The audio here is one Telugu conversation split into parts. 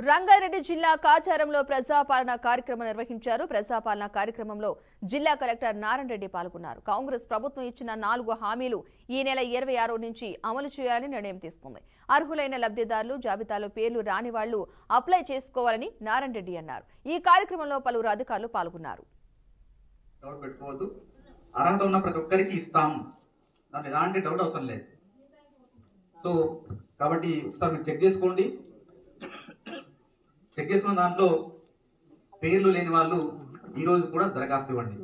రంగారెడ్డి జిల్లా కాచారంలో ప్రజాపాలన కార్యక్రమం నిర్వహించారు. ప్రజాపాలన కార్యక్రమంలో జిల్లా కలెక్టర్ నారాయణ రెడ్డి పాల్గొన్నారు. కాంగ్రెస్ ప్రభుత్వం ఇచ్చిన 4 హామీలు ఈ నెల 26 నుంచి అమలు చేయాలని నిర్ణయం తీసుకుంది. అర్హులైన లబ్ధిదారులు జాబితాలో పేర్లు రాని వాళ్లు అప్లై చేసుకోవాలని నారాయణ రెడ్డి అన్నారు. ఈ కార్యక్రమంలో పలువురు అధికారులు పాల్గొన్నారు. అర్హత ఉన్న ప్రతి ఒక్కరికి ఇస్తాం, దాంట్లో ఎలాంటి డౌట్ అవసరం లేదు. సో కాబట్టి ఒకసారి మీరు చెక్ చేసుకోండి. చెక్ చేసుకున్న దాంట్లో పేర్లు లేని వాళ్ళు ఈ రోజు కూడా దరఖాస్తు ఇవ్వండి.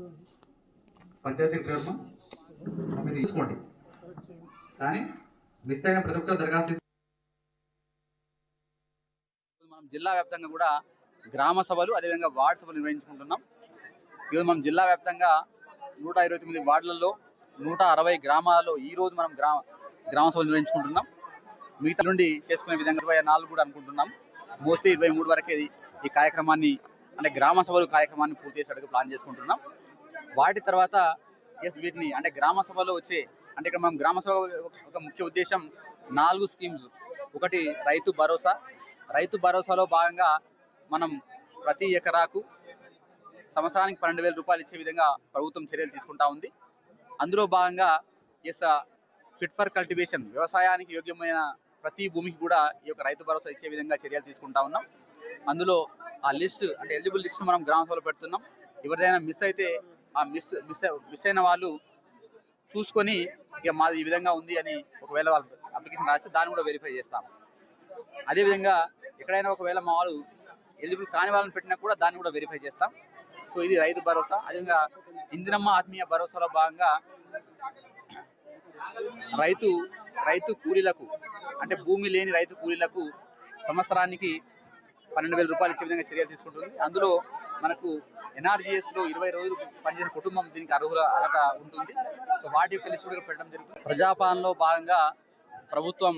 పంచాయత్ సెక్రటరీ మీరు తీసుకోండి, కానీ మిస్ అయిన ప్రతి ఒక్కరు దరఖాస్తు. మనం జిల్లా వ్యాప్తంగా కూడా గ్రామ సభలు అదేవిధంగా వార్డు సభలు నిర్వహించుకుంటున్నాం. ఈరోజు మనం జిల్లా వ్యాప్తంగా 129 వార్డులలో 160 గ్రామాలలో ఈ రోజు మనం గ్రామ సభలు నిర్వహించుకుంటున్నాం. మిగతా నుండి చేసుకునే విధంగా 24 కూడా అనుకుంటున్నాం. మోస్ట్లీ 23 వరకే ఈ కార్యక్రమాన్ని అంటే గ్రామ సభలు కార్యక్రమాన్ని పూర్తి చేసేటట్టు ప్లాన్ చేసుకుంటున్నాం. వాటి తర్వాత వీటిని అంటే గ్రామ సభలో వచ్చే అంటే ఇక్కడ మనం గ్రామ సభ ఒక ముఖ్య ఉద్దేశం 4 స్కీమ్స్. ఒకటి రైతు భరోసా. రైతు భరోసాలో భాగంగా మనం ప్రతి ఎకరాకు సంవత్సరానికి 12,000 రూపాయలు ఇచ్చే విధంగా ప్రభుత్వం చర్యలు తీసుకుంటా ఉంది. అందులో భాగంగా ఫిట్ ఫర్ కల్టివేషన్ వ్యవసాయానికి యోగ్యమైన ప్రతి భూమికి కూడా ఈ యొక్క రైతు భరోసా ఇచ్చే విధంగా చర్యలు తీసుకుంటా ఉన్నాం. అందులో ఆ లిస్ట్ అంటే ఎలిజిబుల్ లిస్ట్ మనం గ్రామ సభలో పెడుతున్నాం. ఎవరిదైనా మిస్ అయితే ఆ మిస్ అయిన వాళ్ళు చూసుకొని ఇక మాది ఈ విధంగా ఉంది అని ఒకవేళ వాళ్ళు అప్లికేషన్ రాస్తే దాన్ని కూడా వెరిఫై చేస్తాం. అదేవిధంగా ఎక్కడైనా ఒకవేళ మా వాళ్ళు ఎలిజిబుల్ కాని వాళ్ళని పెట్టినా కూడా దాన్ని కూడా వెరిఫై చేస్తాం. సో ఇది రైతు భరోసా. అదేవిధంగా ఇందిరమ్మ ఆత్మీయ భరోసాలో భాగంగా రైతు కూలీలకు అంటే భూమి లేని రైతు కూలీలకు సంవత్సరానికి 12,000 రూపాయలు ఇచ్చే విధంగా చర్యలు తీసుకుంటుంది. అందులో మనకు NRGS లో 20 రోజులు పనిచేసిన కుటుంబం దీనికి అర్హత ఉంటుంది. సో వాటి యొక్క లిస్టు పెట్టడం జరుగుతుంది. ప్రజాపాలనలో భాగంగా ప్రభుత్వం